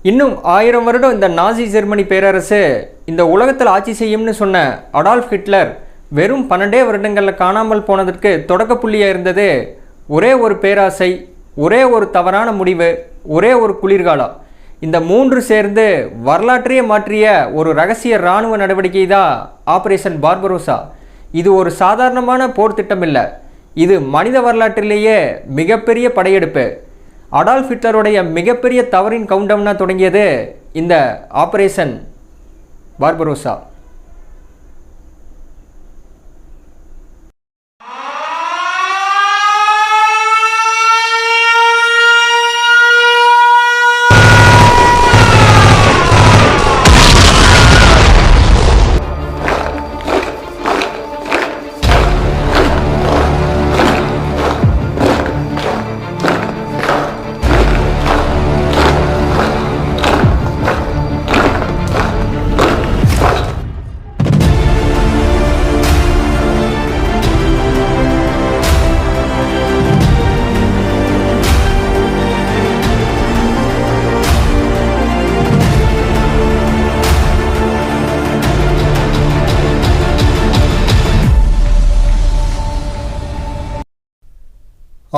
இன்னும் 1000 வருடம் இந்த நாசி ஜெர்மனி பேரரசு இந்த உலகத்தில் ஆட்சி செய்யும்னு சொன்ன அடால்ஃப் ஹிட்லர் வெறும் 12 வருடங்களில் காணாமல் போனதற்கு தொடக்க புள்ளியாக இருந்தது ஒரே ஒரு பேராசை, ஒரே ஒரு தவறான முடிவு, ஒரே ஒரு குளிர்காலம். இந்த மூன்று சேர்ந்து வரலாற்றையே மாற்றிய ஒரு ரகசிய இராணுவ நடவடிக்கை தான் ஆபரேஷன் பார்பரோசா. இது ஒரு சாதாரணமான போர் திட்டம் இல்லை, இது மனித வரலாற்றிலேயே மிகப்பெரிய படையெடுப்பு. அடால்ஃப் ஹிட்லருடைய மிகப்பெரிய தவறின் கவுண்டவுனாக தொடங்கியது இந்த ஆபரேஷன் பார்பரோசா.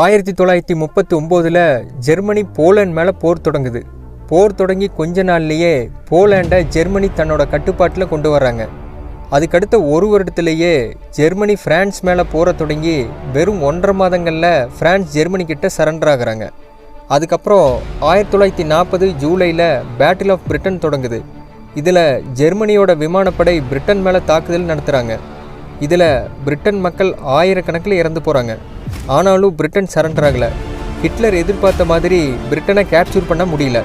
ஆயிரத்தி 1939 ஜெர்மனி போலண்ட் மேலே போர் தொடங்குது. போர் தொடங்கி கொஞ்ச நாள்லேயே போலாண்டை ஜெர்மனி தன்னோட கட்டுப்பாட்டில் கொண்டு வர்றாங்க. அதுக்கடுத்த ஒரு வருடத்துலேயே ஜெர்மனி ஃப்ரான்ஸ் மேலே போரை தொடங்கி வெறும் 1.5 மாதங்களில் ஃப்ரான்ஸ் ஜெர்மனி கிட்ட சரண்டர் ஆகுறாங்க. அதுக்கப்புறம் 1940 ஜூலையில் பேட்டில் ஆஃப் பிரிட்டன் தொடங்குது. இதில் ஜெர்மனியோட விமானப்படை பிரிட்டன் மேலே தாக்குதல் நடத்துகிறாங்க. இதில் பிரிட்டன் மக்கள் ஆயிரக்கணக்கில் இறந்து போகிறாங்க. ஆனாலும் பிரிட்டன் சரண்டர் ஆகலை. ஹிட்லர் எதிர்பார்த்த மாதிரி பிரிட்டனை கேப்சர் பண்ண முடியல.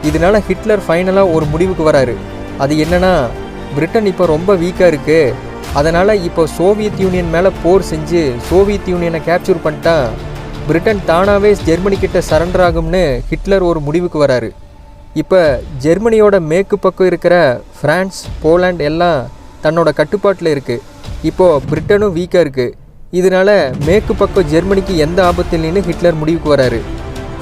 இதனால ஹிட்லர் ஃபைனலாக ஒரு முடிவுக்கு வராரு. அது என்னன்னா, பிரிட்டன் இப்போ ரொம்ப வீக்காக இருக்குது, அதனால் இப்போ சோவியத் யூனியன் மேலே போர் செஞ்சு சோவியத் யூனியனை கேப்சர் பண்ணிட்டா பிரிட்டன் தானாகவே ஜெர்மனி கிட்ட சரண்டர் ஆகும்னு ஹிட்லர் ஒரு முடிவுக்கு வராரு. இப்போ ஜெர்மனியோட மேற்கு பக்கம் இருக்கிற ஃப்ரான்ஸ், போலாண்ட் எல்லாம் தன்னோட கட்டுப்பாட்டில் இருக்குது. இப்போது பிரிட்டனும் வீக்காக இருக்குது. இதனால் மேற்கு பக்கம் ஜெர்மனிக்கு எந்த ஆபத்து இல்லைன்னு ஹிட்லர் முடிவுக்கு வராரு.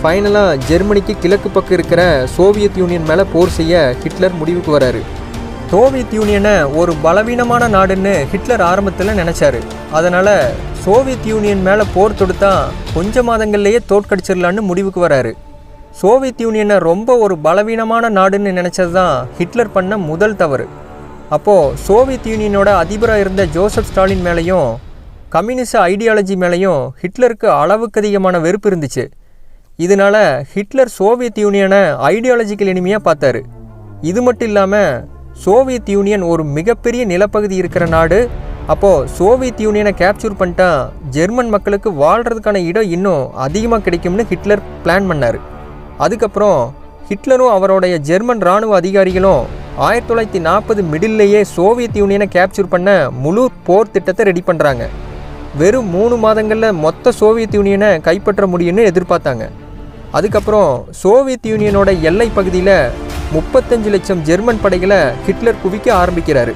ஃபைனலாக ஜெர்மனிக்கு கிழக்கு பக்கம் இருக்கிற சோவியத் யூனியன் மேலே போர் செய்ய ஹிட்லர் முடிவுக்கு வராரு. சோவியத் யூனியனை ஒரு பலவீனமான நாடுன்னு ஹிட்லர் ஆரம்பத்தில் நினச்சாரு. அதனால் சோவியத் யூனியன் மேலே போர் தொடுத்தா கொஞ்ச மாதங்கள்லேயே தோற்கடிச்சிடலான்னு முடிவுக்கு வராரு. சோவியத் யூனியனை ரொம்ப ஒரு பலவீனமான நாடுன்னு நினச்சது தான் ஹிட்லர் பண்ண முதல் தவறு. அப்போது சோவியத் யூனியனோட அதிபராக இருந்த ஜோசப் ஸ்டாலின் மேலேயும் கம்யூனிச ஐடியாலஜி மேலேயும் ஹிட்லருக்கு அளவுக்கு அதிகமான வெறுப்பு இருந்துச்சு. இதனால் ஹிட்லர் சோவியத் யூனியனை ஐடியாலஜிக்கல் எனிமியாக பார்த்தாரு. இது மட்டும் இல்லாமல் சோவியத் யூனியன் ஒரு மிகப்பெரிய நிலப்பகுதி இருக்கிற நாடு. அப்போது சோவியத் யூனியனை கேப்சர் பண்ணிட்டா ஜெர்மன் மக்களுக்கு வாழ்கிறதுக்கான இடம் இன்னும் அதிகமாக கிடைக்கும்னு ஹிட்லர் பிளான் பண்ணார். அதுக்கப்புறம் ஹிட்லரும் அவருடைய ஜெர்மன் இராணுவ அதிகாரிகளும் 1940 மிடில்லையே சோவியத் யூனியனை கேப்சர் பண்ண முழு போர் திட்டத்தை ரெடி பண்ணுறாங்க. வெறும் 3 மாதங்களில் மொத்த சோவியத் யூனியனை கைப்பற்ற முடியும்னு எதிர்பார்த்தாங்க. அதுக்கப்புறம் சோவியத் யூனியனோட எல்லை பகுதியில் 35 லட்சம் ஜெர்மன் படைகளை ஹிட்லர் குவிக்க ஆரம்பிக்கிறாரு.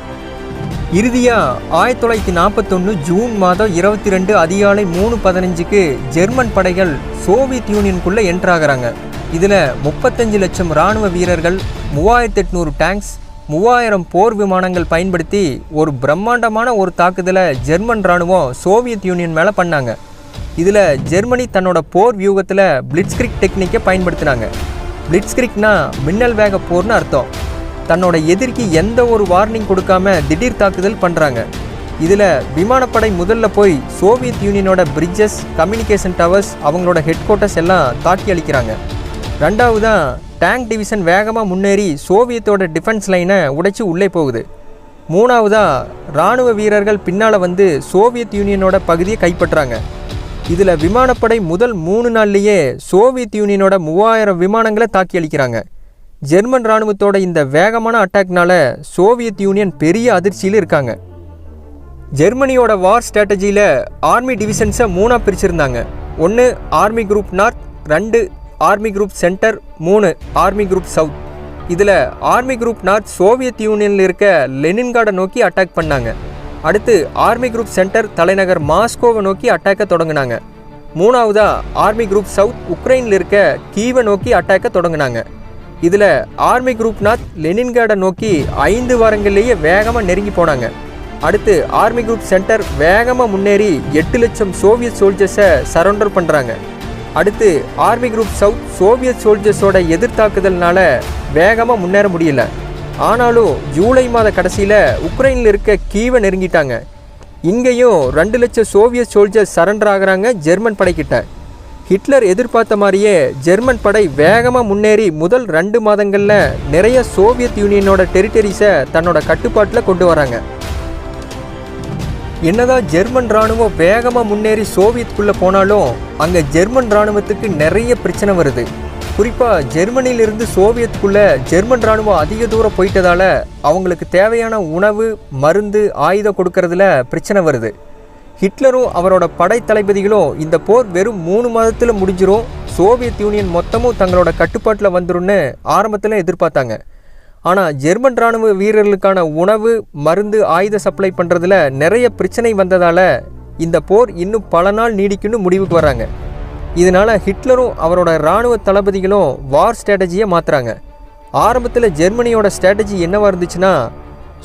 இறுதியாக 1941 ஜூன் மாதம் 22 அதிகாலை 3:15க்கு ஜெர்மன் படைகள் சோவியத் யூனியனுக்குள்ளே என்ட்ராகிறாங்க. இதில் 35 லட்சம் இராணுவ வீரர்கள், 3800 டேங்க்ஸ், 3000 போர் விமானங்கள் பயன்படுத்தி ஒரு பிரம்மாண்டமான ஒரு தாக்குதலை ஜெர்மன் இராணுவம் சோவியத் யூனியன் மேலே பண்ணாங்க. இதில் ஜெர்மனி தன்னோட போர் வியூகத்தில் பிளிட்ஸ்கிரிக் டெக்னிக்கை பயன்படுத்தினாங்க. பிளிட்ஸ்கிரிக்னா மின்னல் வேக போர்னு அர்த்தம். தன்னோட எதிரிக்கு எந்த ஒரு வார்னிங் கொடுக்காம திடீர் தாக்குதல் பண்ணுறாங்க. இதில் விமானப்படை முதல்ல போய் சோவியத் யூனியனோட பிரிட்ஜஸ், கம்யூனிகேஷன் டவர்ஸ், அவங்களோட ஹெட் குவார்ட்டர்ஸ் எல்லாம் தாக்கி அளிக்கிறாங்க. ரெண்டாவதாக டேங்க் டிவிஷன் வேகமாக முன்னேறி சோவியத்தோட டிஃபென்ஸ் லைனை உடைச்சி உள்ளே போகுது. மூணாவதாக இராணுவ வீரர்கள் பின்னால் வந்து சோவியத் யூனியனோட பகுதியை கைப்பற்றாங்க. இதில் விமானப்படை முதல் 3 நாள்லேயே சோவியத் யூனியனோட 3000 விமானங்களை தாக்கி அளிக்கிறாங்க. ஜெர்மன் இராணுவத்தோட இந்த வேகமான அட்டாக்னால சோவியத் யூனியன் பெரிய அதிர்ச்சியில் இருக்காங்க. ஜெர்மனியோட வார் ஸ்ட்ராட்டஜியில் ஆர்மி டிவிஷன்ஸை 3ஆக பிரிச்சிருந்தாங்க. 1 army group north, 2 army group centre, 3 army group south. இதில் ஆர்மி குரூப் நார்த் சோவியத் யூனியனில் இருக்க லெனின்கார்டை நோக்கி அட்டாக் பண்ணாங்க. அடுத்து ஆர்மி குரூப் சென்டர் தலைநகர் மாஸ்கோவை நோக்கி அட்டாக்கை தொடங்கினாங்க. மூணாவதாக ஆர்மி குரூப் சவுத் உக்ரைனில் இருக்க கீவை நோக்கி அட்டாக்கை தொடங்கினாங்க. இதில் ஆர்மி குரூப் நார்த் லெனின்கிராடை நோக்கி 5 வாரங்கள்லேயே வேகமாக நெருங்கி போனாங்க. அடுத்து ஆர்மி குரூப் சென்டர் வேகமாக முன்னேறி 8 லட்சம் சோவியத் சோல்ஜர்ஸை சரண்டர் பண்ணுறாங்க. அடுத்து ஆர்மி குரூப் சவுத் சோவியத் சோல்ஜர்ஸோட எதிர்த்தாக்குதல்னால வேகமாக முன்னேற முடியல. ஆனாலும் ஜூலை மாத கடைசியில் உக்ரைனில் இருக்க கீவை நெருங்கிட்டாங்க. இங்கேயும் 2 லட்சம் சோவியத் சோல்ஜர்ஸ் சரண்டர் ஆகுறாங்க ஜெர்மன் படைக்கிட்ட. ஹிட்லர் எதிர்பார்த்த மாதிரியே ஜெர்மன் படை வேகமாக முன்னேறி முதல் 2 மாதங்களில் நிறைய சோவியத் யூனியனோட டெரிட்டரிஸை தன்னோட கட்டுப்பாட்டில் கொண்டு வராங்க. என்னதான் ஜெர்மன் இராணுவம் வேகமாக முன்னேறி சோவியத்துக்குள்ளே போனாலும் அங்கே ஜெர்மன் இராணுவத்துக்கு நிறைய பிரச்சனை வருது. குறிப்பாக ஜெர்மனியிலிருந்து சோவியத்துக்குள்ளே ஜெர்மன் இராணுவம் அதிக தூரம் போயிட்டதால் அவங்களுக்கு தேவையான உணவு, மருந்து, ஆயுதம் கொடுக்கறதுல பிரச்சனை வருது. ஹிட்லரும் அவரோட படை தளபதிகளும் இந்த போர் வெறும் 3 மாதத்தில் முடிஞ்சிரும், சோவியத் யூனியன் மொத்தமும் தங்களோட கட்டுப்பாட்டில் வந்துரும்னு ஆரம்பத்தில் எதிர்பார்த்தாங்க. ஆனால் ஜெர்மன் இராணுவ வீரர்களுக்கான உணவு, மருந்து, ஆயுத சப்ளை பண்ணுறதுல நிறைய பிரச்சனை வந்ததால் இந்த போர் இன்னும் பல நாள் நீடிக்குன்னு முடிவுக்கு வராங்க. இதனால் ஹிட்லரும் அவரோட இராணுவ தளபதிகளும் வார் ஸ்ட்ராட்டஜியை மாற்றுறாங்க. ஆரம்பத்தில் ஜெர்மனியோட ஸ்ட்ராட்டஜி என்னவாக இருந்துச்சுன்னா,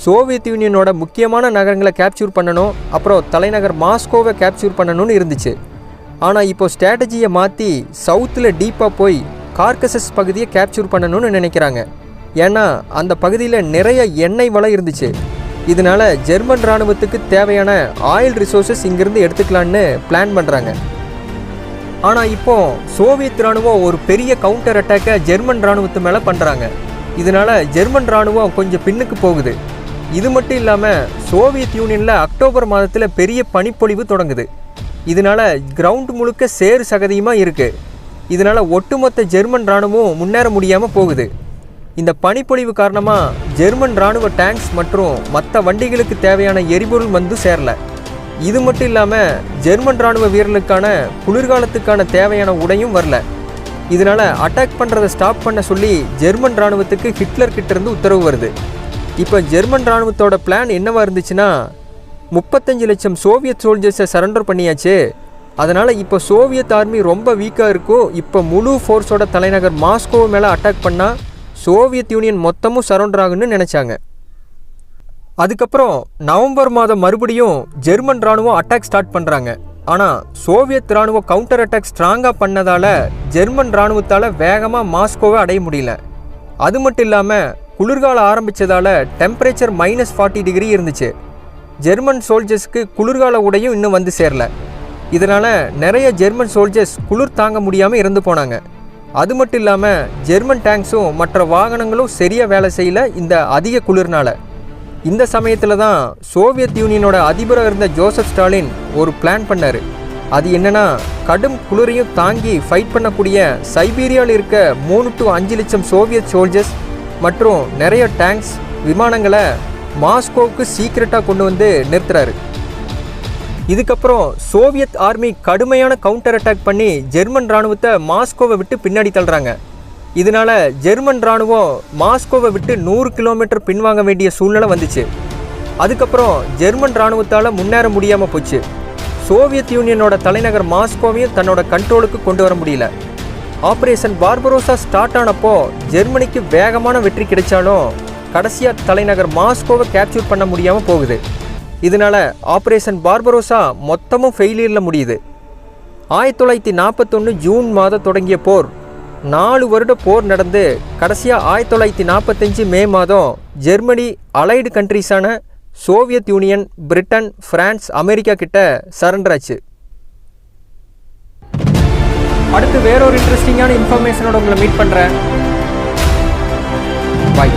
சோவியத் யூனியனோட முக்கியமான நகரங்களை கேப்சூர் பண்ணணும், அப்புறம் தலைநகர் மாஸ்கோவை கேப்சூர் பண்ணணும்னு இருந்துச்சு. ஆனால் இப்போ ஸ்ட்ராட்டஜியை மாற்றி சவுத்தில் டீப்பாக போய் கார்கசஸ் பகுதியை கேப்சூர் பண்ணணும்னு நினைக்கிறாங்க. ஏன்னா அந்த பகுதியில் நிறைய எண்ணெய் வளம் இருந்துச்சு. இதனால் ஜெர்மன் இராணுவத்துக்கு தேவையான ஆயில் ரிசோர்ஸஸ் இங்கிருந்து எடுத்துக்கலான்னு பிளான் பண்ணுறாங்க. ஆனால் இப்போ சோவியத் இராணுவம் ஒரு பெரிய கவுண்டர் அட்டாக்கை ஜெர்மன் இராணுவத்து மேலே பண்ணுறாங்க. இதனால் ஜெர்மன் இராணுவம் கொஞ்சம் பின்னுக்கு போகுது. இது மட்டும் இல்லாமல் சோவியத் யூனியனில் அக்டோபர் மாதத்தில் பெரிய பனிப்பொழிவு தொடங்குது. இதனால் கிரவுண்ட் முழுக்க சேறு சகதியுமாக இருக்குது. இதனால் ஒட்டுமொத்த ஜெர்மன் இராணுவம் முன்னேற முடியாமல் போகுது. இந்த பனிப்பொழிவு காரணமாக ஜெர்மன் இராணுவ டேங்க்ஸ் மற்றும் மற்ற வண்டிகளுக்கு தேவையான எரிபொருள் வந்து சேரல. இது மட்டும் இல்லாமல் ஜெர்மன் இராணுவ வீரர்களுக்கான குளிர்காலத்துக்கான தேவையான உடையும் வரல. இதனால் அட்டாக் பண்ணுறதை ஸ்டாப் பண்ண சொல்லி ஜெர்மன் இராணுவத்துக்கு ஹிட்லர் கிட்டேருந்து உத்தரவு வருது. இப்போ ஜெர்மன் இராணுவத்தோட பிளான் என்னவாக இருந்துச்சுன்னா, 35 லட்சம் சோவியத் சோல்ஜர்ஸை சரண்டர் பண்ணியாச்சு, அதனால் இப்போ சோவியத் ஆர்மி ரொம்ப வீக்காக இருக்கும், இப்போ முழு ஃபோர்ஸோட தலைநகர் மாஸ்கோ மேலே அட்டாக் பண்ணால் சோவியத் யூனியன் மொத்தமும் சரண்டர் ஆகுன்னு நினச்சாங்க. அதுக்கப்புறம் நவம்பர் மாதம் மறுபடியும் ஜெர்மன் இராணுவம் அட்டாக் ஸ்டார்ட் பண்ணுறாங்க. ஆனால் சோவியத் இராணுவம் கவுண்டர் அட்டாக் ஸ்ட்ராங்காக பண்ணதால் ஜெர்மன் இராணுவத்தால் வேகமாக மாஸ்கோவை அடைய முடியல. அது மட்டும் இல்லாமல் குளிர்காலம் ஆரம்பித்ததால் டெம்பரேச்சர் -40 டிகிரி இருந்துச்சு. ஜெர்மன் சோல்ஜர்ஸ்க்கு குளிர்கால உடையும் இன்னும் வந்து சேரல. இதனால் நிறைய ஜெர்மன் சோல்ஜர்ஸ் குளிர் தாங்க முடியாமல் இறந்து போனாங்க. அது மட்டும் இல்லாமல் ஜெர்மன் டேங்க்ஸும் மற்ற வாகனங்களும் சரியாக வேலை செய்யல இந்த அதிக குளிர்னால. இந்த சமயத்தில் தான் சோவியத் யூனியனோட அதிபராக இருந்த ஜோசப் ஸ்டாலின் ஒரு பிளான் பண்ணார். அது என்னென்னா, கடும் குளிரையும் தாங்கி ஃபைட் பண்ணக்கூடிய சைபீரியாவில் இருக்க 3 to 5 லட்சம் சோவியத் சோல்ஜர்ஸ் மற்றும் நிறைய டேங்க்ஸ், விமானங்களை மாஸ்கோவுக்கு சீக்கிரட்டாக கொண்டு வந்து நிறுத்துறாரு. இதுக்கப்புறம் சோவியத் ஆர்மி கடுமையான கவுண்டர் அட்டாக் பண்ணி ஜெர்மன் இராணுவத்தை மாஸ்கோவை விட்டு பின்னாடி தள்ளுறாங்க. இதனால் ஜெர்மன் இராணுவம் மாஸ்கோவை விட்டு 100 கிலோமீட்டர் பின்வாங்க வேண்டிய சூழ்நிலை வந்துச்சு. அதுக்கப்புறம் ஜெர்மன் இராணுவத்தால் முன்னேற முடியாமல் போச்சு. சோவியத் யூனியனோட தலைநகர் மாஸ்கோவையும் தன்னோட கண்ட்ரோலுக்கு கொண்டு வர முடியல. ஆப்ரேஷன் பார்பரோசா ஸ்டார்ட் ஆனப்போ ஜெர்மனிக்கு வேகமான வெற்றி கிடைச்சாலும் கடைசியாக தலைநகர் மாஸ்கோவை கேப்சூர் பண்ண முடியாமல் போகுது. இதனால் ஆப்ரேஷன் பார்பரோசா மொத்தமும் ஃபெயிலியரில் முடியுது. 1941 ஜூன் மாதம் தொடங்கிய போர் 4 வருட போர் நடந்து கடைசியாக 1945 மே மாதம் ஜெர்மனி அலைடு கண்ட்ரிஸான Soviet Union, Britain, France, America கிட்ட சரண்டர் ஆச்சு. அடுத்து வேறொரு இன்ட்ரெஸ்டிங்கான இன்ஃபர்மேஷனோட உங்களை மீட் பண்ணுறேன். பாய்.